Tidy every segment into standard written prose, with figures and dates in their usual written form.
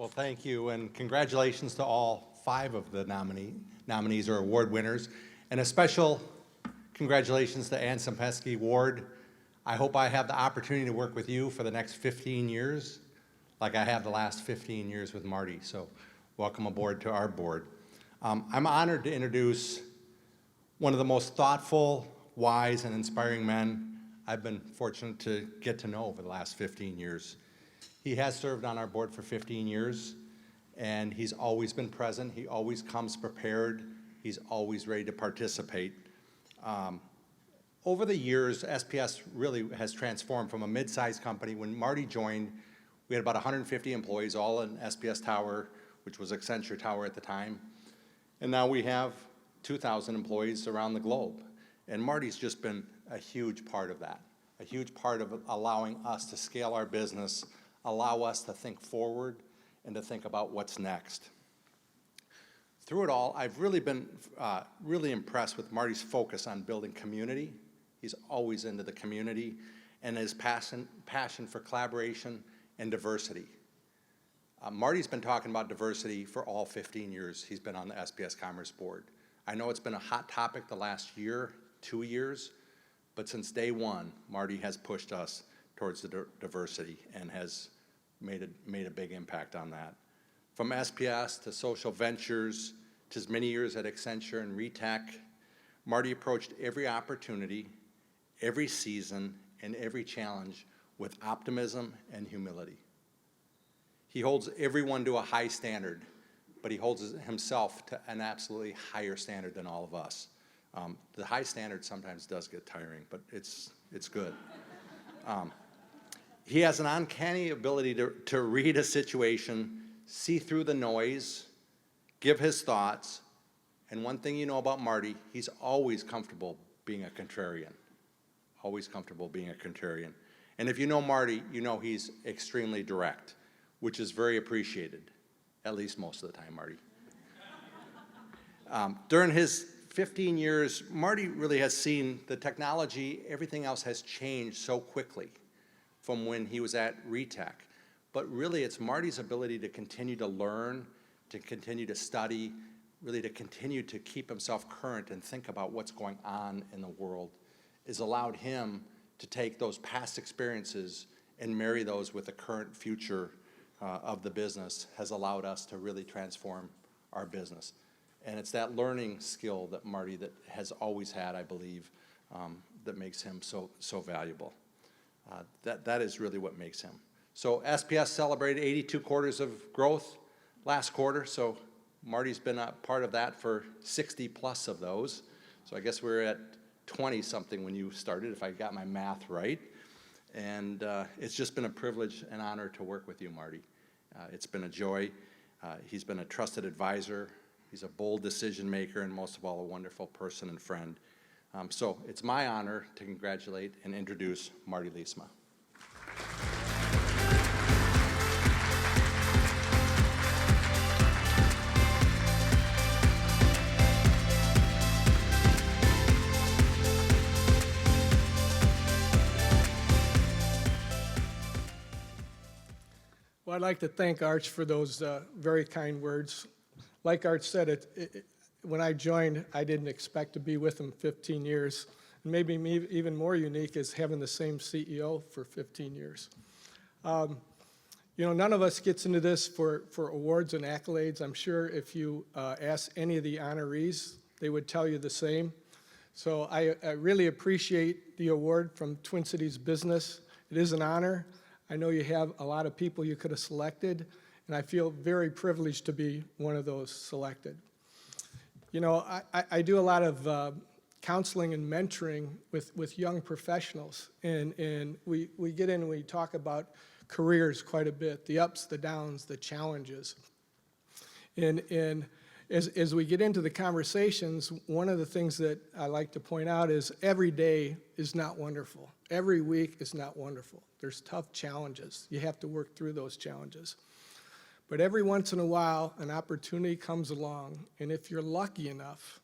Well, thank you, and congratulations to all 5 of the nominees or award winners, and a special congratulations to Ann Sempesky Ward. I hope I have the opportunity to work with you for the next 15 years, like I have the last 15 years with Marty, so welcome aboard to our board. I'm honored to introduce one of the most thoughtful, wise, and inspiring men I've been fortunate to get to know over the last 15 years. He has served on our board for 15 years, and he's always been present. He always comes prepared. He's always ready to participate. Over the years, SPS really has transformed from a mid-sized company. When Marty joined, we had about 150 employees, all in SPS Tower, which was Accenture Tower at the time. And now we have 2,000 employees around the globe. And Marty's just been a huge part of that, a huge part of allowing us to scale our business, allow us to think forward and to think about what's next. Through it all, I've really been really impressed with Marty's focus on building community. He's always into the community, and his passion for collaboration and diversity. Marty's been talking about diversity for all 15 years he's been on the SPS Commerce Board. I know it's been a hot topic the last year, 2 years, but since day one, Marty has pushed us towards the diversity and has made a big impact on that. From SPS to social ventures, to his many years at Accenture and Retech, Marty approached every opportunity, every season, and every challenge with optimism and humility. He holds everyone to a high standard, but he holds himself to an absolutely higher standard than all of us. The high standard sometimes does get tiring, but it's good. He has an uncanny ability to read a situation, see through the noise, give his thoughts, and one thing you know about Marty, he's always comfortable being a contrarian. Always comfortable being a contrarian. And if you know Marty, you know he's extremely direct, which is very appreciated, at least most of the time, Marty. During his 15 years, Marty really has seen the technology, everything else has changed so quickly from when he was at Retech. But really, it's Marty's ability to continue to learn, to continue to study, really to continue to keep himself current and think about what's going on in the world, has allowed him to take those past experiences and marry those with the current future of the business, has allowed us to really transform our business. And it's that learning skill that Marty that has always had, I believe, that makes him so valuable. That is really what makes him. So SPS celebrated 82 quarters of growth last quarter, so Marty's been a part of that for 60 plus of those. So I guess we're at 20-something when you started, if I got my math right. And it's just been a privilege and honor to work with you, Marty. It's been a joy. He's been a trusted advisor. He's a bold decision maker, and most of all, a wonderful person and friend. So it's my honor to congratulate and introduce Marty Leestma. Well, I'd like to thank Arch for those very kind words. Like Arch said, when I joined, I didn't expect to be with him 15 years. And maybe even more unique is having the same CEO for 15 years. You know, none of us gets into this for awards and accolades. I'm sure if you ask any of the honorees, they would tell you the same. So I really appreciate the award from Twin Cities Business. It is an honor. I know you have a lot of people you could have selected, and I feel very privileged to be one of those selected. You know, I do a lot of counseling and mentoring with young professionals, and we get in and we talk about careers quite a bit, the ups, the downs, the challenges. And as we get into the conversations, one of the things that I like to point out is every day is not wonderful. Every week is not wonderful. There's tough challenges. You have to work through those challenges. But every once in a while, an opportunity comes along, and if you're lucky enough,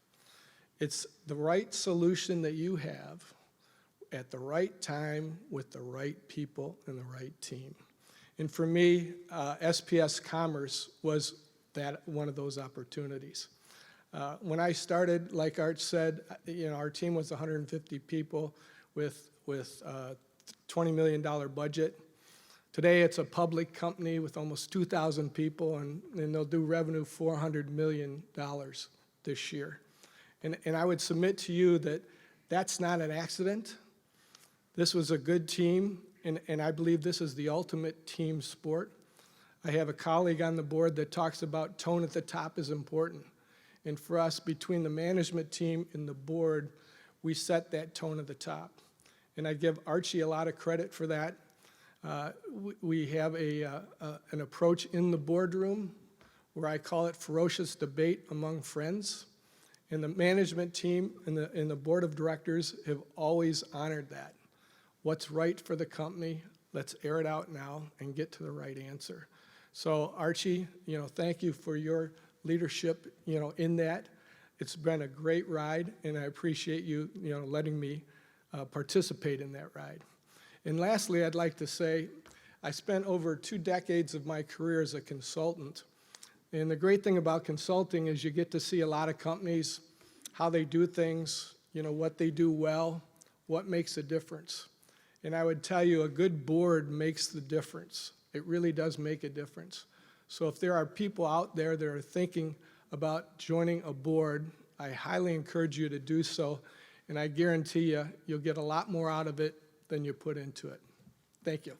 it's the right solution that you have at the right time with the right people and the right team. And for me, SPS Commerce was one of those opportunities. When I started, like Art said, our team was 150 people with $20 million budget. Today, it's a public company with almost 2,000 people, and they'll do revenue $400 million this year. And I would submit to you that that's not an accident. This was a good team, and I believe this is the ultimate team sport. I have a colleague on the board that talks about tone at the top is important. And for us, between the management team and the board, we set that tone at the top. And I give Archie a lot of credit for that. We have an approach in the boardroom where I call it ferocious debate among friends. And the management team and the board of directors have always honored that. What's right for the company, let's air it out now and get to the right answer. So Archie, thank you for your leadership, in that. It's been a great ride, and I appreciate you, letting me participate in that ride. And lastly, I'd like to say, I spent over 2 decades of my career as a consultant. And the great thing about consulting is you get to see a lot of companies, how they do things, what they do well, what makes a difference. And I would tell you, a good board makes the difference. It really does make a difference. So if there are people out there that are thinking about joining a board, I highly encourage you to do so. And I guarantee you, you'll get a lot more out of it than you put into it. Thank you.